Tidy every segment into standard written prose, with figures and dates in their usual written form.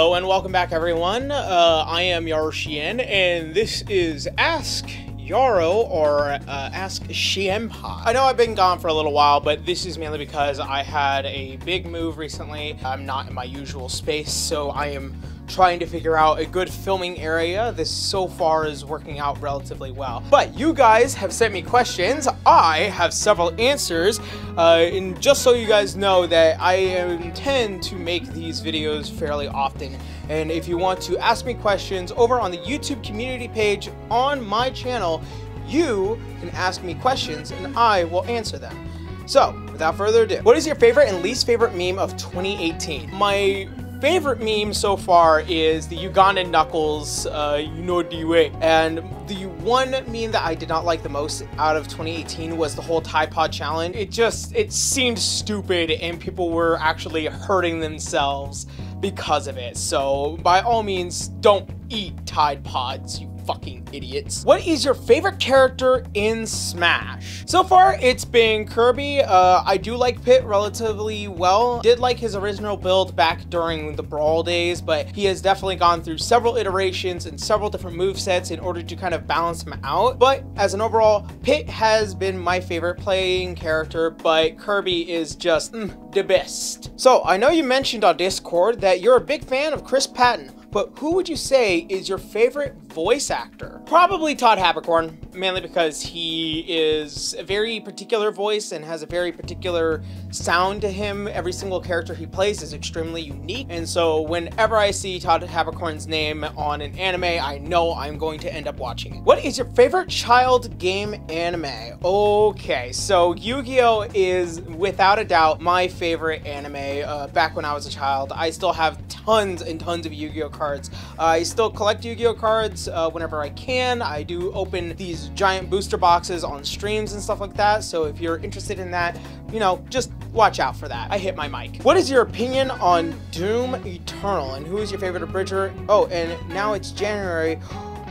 Hello and welcome back, everyone. I am Yaroshian, and this is Ask Yaro, or Ask Shienpai. I know I've been gone for a little while, but this is mainly because I had a big move recently. I'm not in my usual space, so I am trying to figure out a good filming area. This so far is working out relatively well. But you guys have sent me questions. I have several answers, and just so you guys know that I intend to make these videos fairly often. And if you want to ask me questions over on the YouTube community page on my channel, you can ask me questions and I will answer them. So, without further ado, what is your favorite and least favorite meme of 2018? My favorite meme so far is the Ugandan Knuckles, Diwe. And the one meme that I did not like the most out of 2018 was the whole Tide Pod challenge. It seemed stupid and people were actually hurting themselves because of it. So by all means, don't eat Tide Pods, you fucking idiots. What is your favorite character in Smash? So far, it's been Kirby. I do like Pit relatively well. Did like his original build back during the Brawl days, but he has definitely gone through several iterations and several different movesets in order to kind of balance him out. But as an overall, Pit has been my favorite playing character, but Kirby is just the best. So I know you mentioned on Discord that you're a big fan of Chris Patton, but who would you say is your favorite voice actor? Probably Todd Haberkorn, mainly because he is a very particular voice and has a very particular sound to him. Every single character he plays is extremely unique, and so whenever I see Todd Haberkorn's name on an anime, I know I'm going to end up watching it. What is your favorite child game anime? Okay, so Yu-Gi-Oh! Is without a doubt my favorite anime. Back when I was a child, I still have tons and tons of Yu-Gi-Oh! Cards. I still collect Yu-Gi-Oh! Cards whenever I can. I do open these giant booster boxes on streams and stuff like that, so if you're interested in that, you know, just watch out for that. I hit my mic. What is your opinion on Doom Eternal, and who is your favorite abridger? Oh, and now it's January.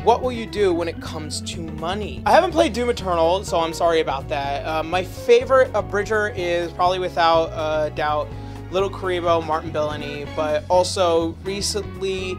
What will you do when it comes to money? I haven't played Doom Eternal, so I'm sorry about that. My favorite abridger is probably without doubt Little Karibo, Martin Bellany, but also recently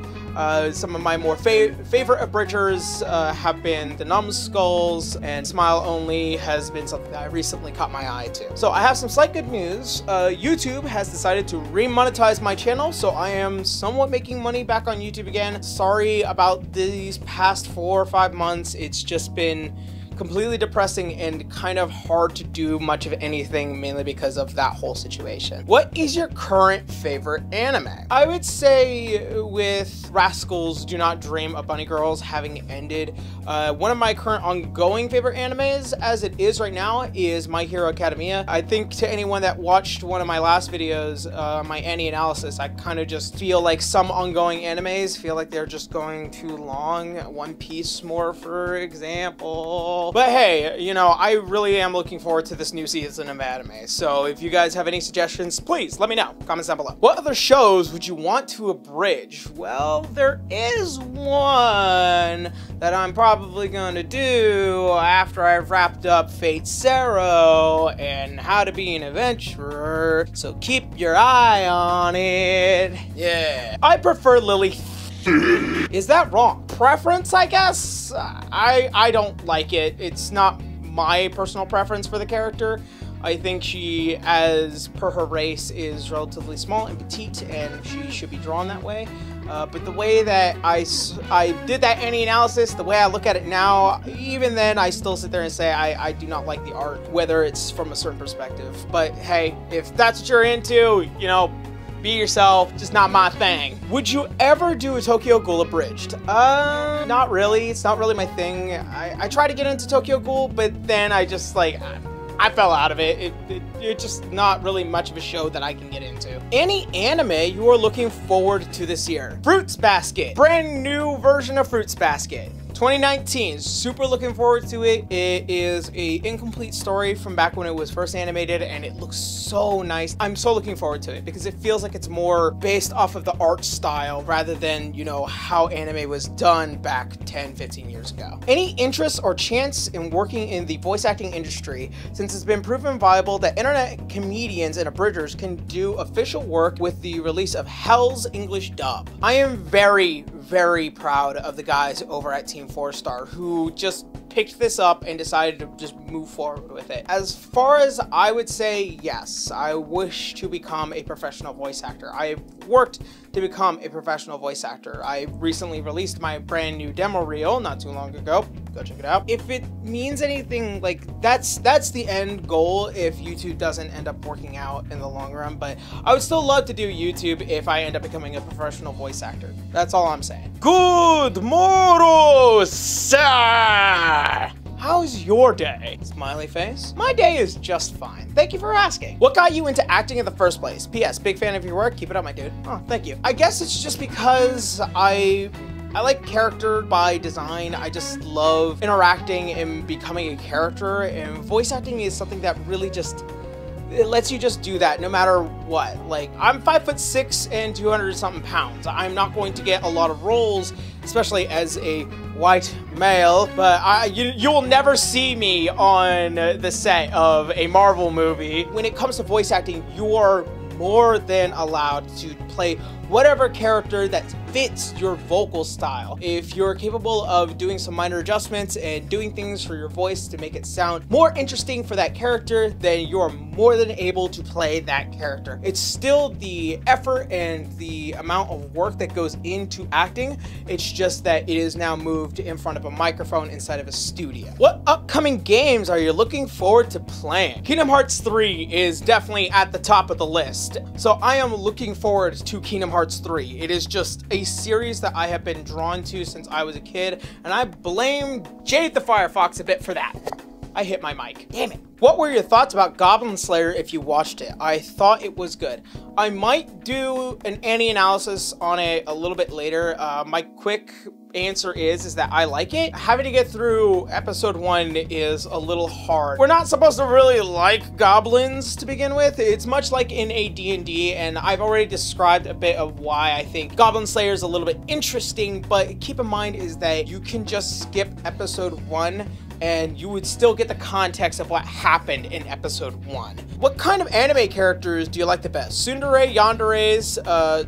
some of my more favorite abridgers have been the Numbskulls, and Smile Only has been something that I recently caught my eye to. So I have some slight good news. YouTube has decided to remonetize my channel, so I am somewhat making money back on YouTube again. Sorry about these past 4 or 5 months. It's just been completely depressing and kind of hard to do much of anything, mainly because of that whole situation. What is your current favorite anime? I would say with Rascals Do Not Dream of Bunny Girls having ended, one of my current ongoing favorite animes as it is right now is My Hero Academia. I think to anyone that watched one of my last videos, my Annie analysis, I kind of just feel like some ongoing animes feel like they're just going too long. One Piece more, for example. But hey, you know, I really am looking forward to this new season of anime, so if you guys have any suggestions, please let me know. Comments down below. What other shows would you want to abridge? Well, there is one that I'm probably going to do after I've wrapped up Fate Zero and How to Be an Adventurer, so keep your eye on it. Yeah. I prefer Lily. Is that wrong? Preference, I guess? I don't like it. It's not my personal preference for the character. I think she, as per her race, is relatively small and petite, and she should be drawn that way. But the way that I did that Annie analysis, the way I look at it now, even then I still sit there and say I do not like the art, whether it's from a certain perspective. But hey, if that's what you're into, you know, be yourself, just not my thing. Would you ever do a Tokyo Ghoul abridged? Not really. It's not really my thing. I tried to get into Tokyo Ghoul, but then I just like, I fell out of it. It's just not really much of a show that I can get into. Any anime you are looking forward to this year? Fruits Basket. Brand new version of Fruits Basket. 2019, super looking forward to it. It is a incomplete story from back when it was first animated, and it looks so nice. I'm so looking forward to it because it feels like it's more based off of the art style rather than, you know, how anime was done back 10, 15 years ago. Any interest or chance in working in the voice acting industry, since it's been proven viable that internet comedians and abridgers can do official work with the release of Hell's English dub? I am very proud of the guys over at Team 4-Star who just picked this up and decided to just move forward with it. As far as I would say, yes, I wish to become a professional voice actor. I've worked to become a professional voice actor. I recently released my brand new demo reel not too long ago. Go check it out. If it means anything, like that's the end goal if YouTube doesn't end up working out in the long run, but I would still love to do YouTube if I end up becoming a professional voice actor. That's all I'm saying. Good morning, sir! How's your day? Smiley face. My day is just fine. Thank you for asking. What got you into acting in the first place? P.S. Big fan of your work. Keep it up, my dude. Oh, thank you. I guess it's just because I like character by design. I just love interacting and becoming a character, and voice acting is something that really just, it lets you just do that no matter what. Like, I'm 5'6" and 200 something pounds. I'm not going to get a lot of roles, especially as a white male, but you will never see me on the set of a Marvel movie. When it comes to voice acting, you are more than allowed to play whatever character that fits your vocal style. If you're capable of doing some minor adjustments and doing things for your voice to make it sound more interesting for that character, then you're more than able to play that character. It's still the effort and the amount of work that goes into acting. It's just that it is now moved in front of a microphone inside of a studio. What upcoming games are you looking forward to playing? Kingdom Hearts 3 is definitely at the top of the list. So I am looking forward to Kingdom Hearts 3. It is just a series that I have been drawn to since I was a kid, and I blame Jade the Firefox a bit for that. I hit my mic. Damn it. What were your thoughts about Goblin Slayer if you watched it? I thought it was good. I might do an Annie analysis on it a little bit later. My quick answer is that I like it. Having to get through episode 1 is a little hard. We're not supposed to really like goblins to begin with. It's much like in a D&D, and I've already described a bit of why I think Goblin Slayer is a little bit interesting, but keep in mind is that you can just skip episode 1 and you would still get the context of what happened in episode 1. What kind of anime characters do you like the best? Tsundere, yanderes,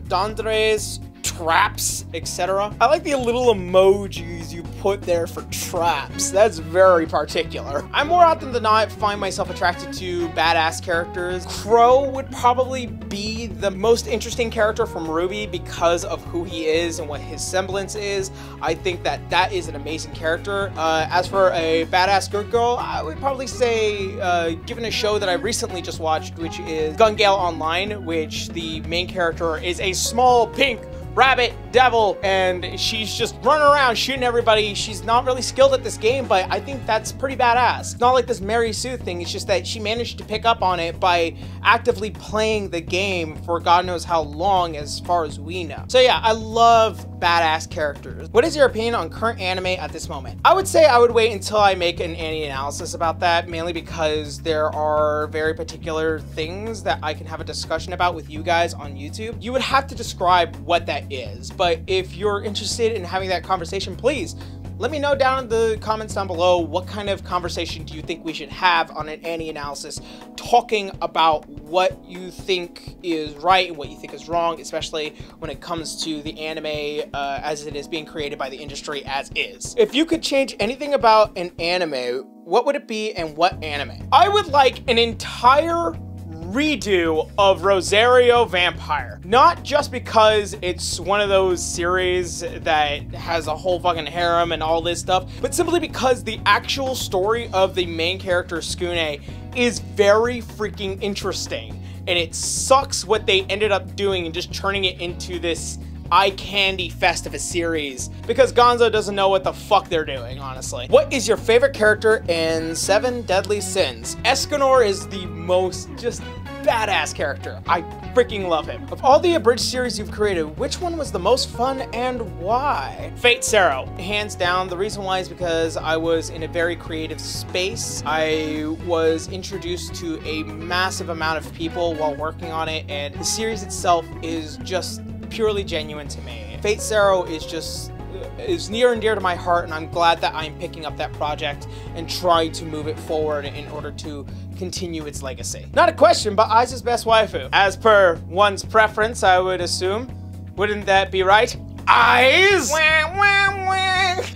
danderes, traps, etc. I like the little emojis you put there for traps. That's very particular. I more often than not find myself attracted to badass characters. Crow would probably be the most interesting character from RWBY because of who he is and what his semblance is. I think that that is an amazing character. As for a badass good girl, I would probably say, given a show that I recently just watched, which is Gun Gale Online, which the main character is a small pink rabbit devil, and she's just running around shooting everybody. She's not really skilled at this game, but I think that's pretty badass. It's not like this Mary Sue thing, it's just that she managed to pick up on it by actively playing the game for God knows how long, as far as we know. So yeah, I love badass characters. What is your opinion on current anime at this moment? I would say I would wait until I make an Annie analysis about that, mainly because there are very particular things that I can have a discussion about with you guys on YouTube. You would have to describe what that is, but if you're interested in having that conversation, please let me know down in the comments down below what kind of conversation do you think we should have on an Annie analysis, talking about what you think is right and what you think is wrong, especially when it comes to the anime as it is being created by the industry as is. If you could change anything about an anime, what would it be and what anime? I would like an entire redo of Rosario Vampire. Not just because it's one of those series that has a whole fucking harem and all this stuff, but simply because the actual story of the main character, Skune, is very freaking interesting. And it sucks what they ended up doing and just turning it into this eye candy fest of a series, because Gonzo doesn't know what the fuck they're doing, honestly. What is your favorite character in Seven Deadly Sins? Escanor is the most just badass character. I freaking love him. Of all the abridged series you've created, which one was the most fun and why? Fate Zero. Hands down, the reason why is because I was in a very creative space. I was introduced to a massive amount of people while working on it, and the series itself is just purely genuine to me. Fate Zero is near and dear to my heart, and I'm glad that I'm picking up that project and trying to move it forward in order to continue its legacy. Not a question, but Aiza's best waifu. As per one's preference, I would assume. Wouldn't that be right? Aiz!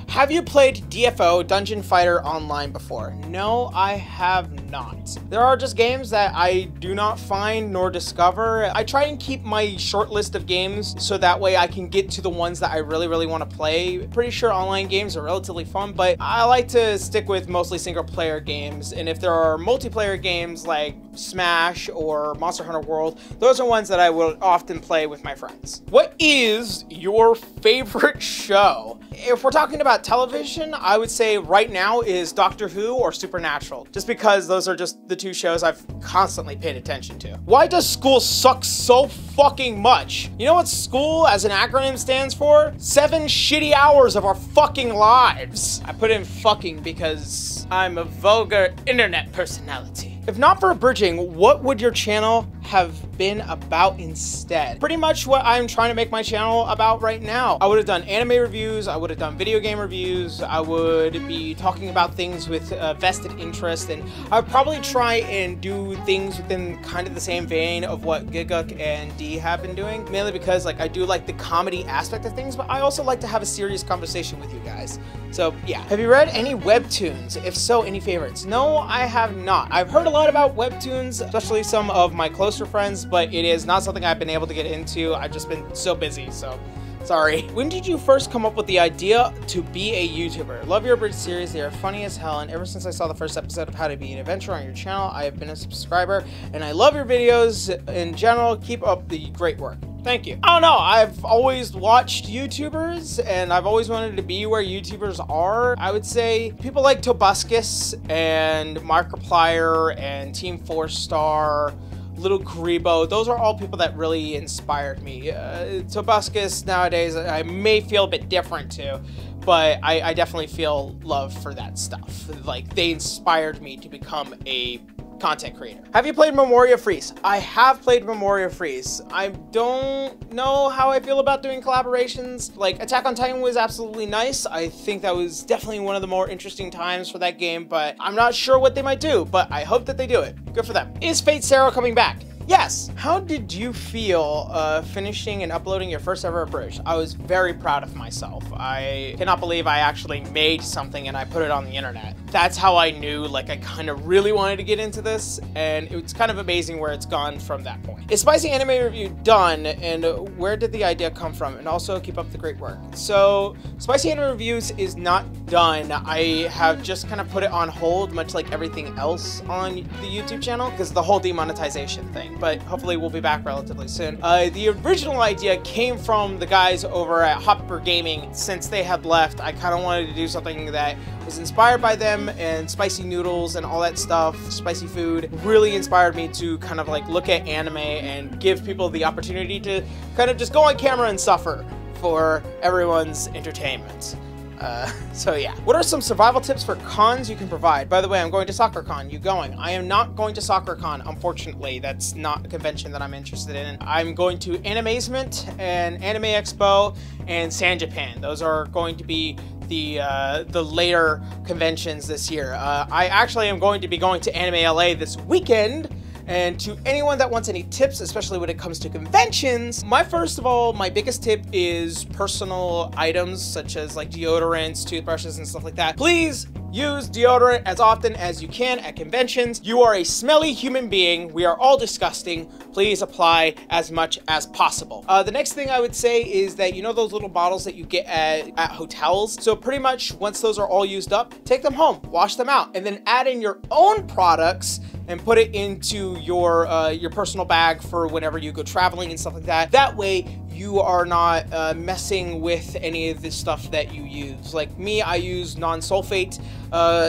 Have you played DFO, Dungeon Fighter Online, before? No, I have not. There are just games that I do not find nor discover. I try and keep my short list of games so that way I can get to the ones that I really want to play. Pretty sure online games are relatively fun, but I like to stick with mostly single player games. And if there are multiplayer games like Smash or Monster Hunter World, those are ones that I will often play with my friends. What is your favorite show? If we're talking about television, I would say right now is Doctor Who or Supernatural, just because those are just the two shows I've constantly paid attention to. Why does school suck so fucking much? You know what school as an acronym stands for? 7 shitty hours of our fucking lives. I put in fucking because I'm a vulgar internet personality. If not for abridging, what would your channel have been about instead? Pretty much what I'm trying to make my channel about right now. I would have done anime reviews, I would have done video game reviews, I would be talking about things with vested interest, and I would probably try and do things within kind of the same vein of what Giguk and D have been doing, mainly because like I do like the comedy aspect of things, but I also like to have a serious conversation with you guys. So yeah. Have you read any webtoons? If so, any favorites? No, I have not. I've heard a lot about webtoons, especially some of my closer friends, but it is not something I've been able to get into. I've just been so busy, so sorry. When did you first come up with the idea to be a YouTuber? Love your abridged series, they are funny as hell, and ever since I saw the first episode of How to Be an Adventurer on your channel, I have been a subscriber, and I love your videos in general. Keep up the great work. Thank you. I don't know, I've always watched YouTubers, and I've always wanted to be where YouTubers are. I would say people like Tobuscus and Markiplier and Team 4-Star, Little Karibo, those are all people that really inspired me. Tobuscus nowadays, I may feel a bit different too, but I definitely feel love for that stuff. Like, they inspired me to become a content creator. Have you played Memoria Freeze? I have played Memoria Freeze. I don't know how I feel about doing collaborations. Like, Attack on Titan was absolutely nice. I think that was definitely one of the more interesting times for that game, but I'm not sure what they might do, but I hope that they do it. Good for them. Is Fate Zero coming back? Yes. How did you feel finishing and uploading your first ever abridged? I was very proud of myself. I cannot believe I actually made something and I put it on the internet. That's how I knew, like, I kind of really wanted to get into this, and it's kind of amazing where it's gone from that point. Is Spicy Anime Review done, and where did the idea come from? And also, keep up the great work. So, Spicy Anime Reviews is not done. I have just kind of put it on hold, much like everything else on the YouTube channel, because the whole demonetization thing. But hopefully we'll be back relatively soon. The original idea came from the guys over at Hopper Gaming. Since they had left, I kind of wanted to do something that was inspired by them, and spicy noodles and all that stuff, spicy food, really inspired me to kind of like look at anime and give people the opportunity to kind of just go on camera and suffer for everyone's entertainment. So yeah. What are some survival tips for cons you can provide? By the way, I'm going to SoccerCon. You going? I am not going to SoccerCon, unfortunately. That's not a convention that I'm interested in. I'm going to Animazement and Anime Expo and San Japan. Those are going to be the later conventions this year. I actually am going to be going to Anime LA this weekend. And to anyone that wants any tips, especially when it comes to conventions, first of all, my biggest tip is personal items such as like deodorants, toothbrushes, and stuff like that. Please use deodorant as often as you can at conventions. You are a smelly human being. We are all disgusting. Please apply as much as possible. The next thing I would say is that, you know those little bottles that you get at hotels? So pretty much once those are all used up, take them home, wash them out, and then add in your own products and put it into your personal bag for whenever you go traveling and stuff like that. That way, you are not messing with any of the stuff that you use. Like me, I use non-sulfate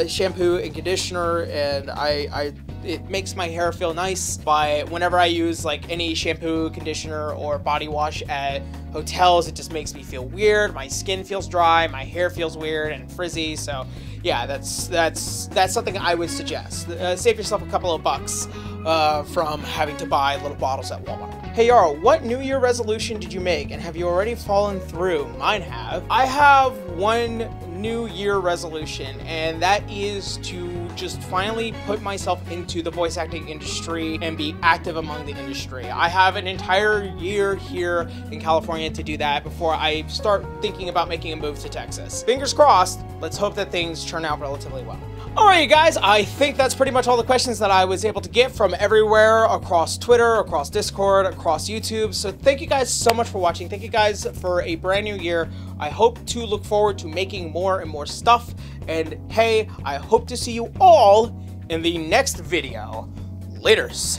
shampoo and conditioner, and I it makes my hair feel nice. But whenever I use like any shampoo, conditioner, or body wash at hotels, it just makes me feel weird. My skin feels dry, my hair feels weird and frizzy. So yeah, that's something I would suggest. Save yourself a couple of bucks from having to buy little bottles at Walmart. Hey Yarrow, what New Year resolution did you make, and have you already fallen through? Mine have. I have one New Year resolution, and that is to just finally put myself into the voice acting industry and be active among the industry. I have an entire year here in California to do that before I start thinking about making a move to Texas. Fingers crossed, let's hope that things turn out relatively well. Alright, you guys, I think that's pretty much all the questions that I was able to get from everywhere across Twitter, across Discord, across YouTube. So thank you guys so much for watching. Thank you guys for a brand new year. I hope to look forward to making more and more stuff. And hey, I hope to see you all in the next video. Laters.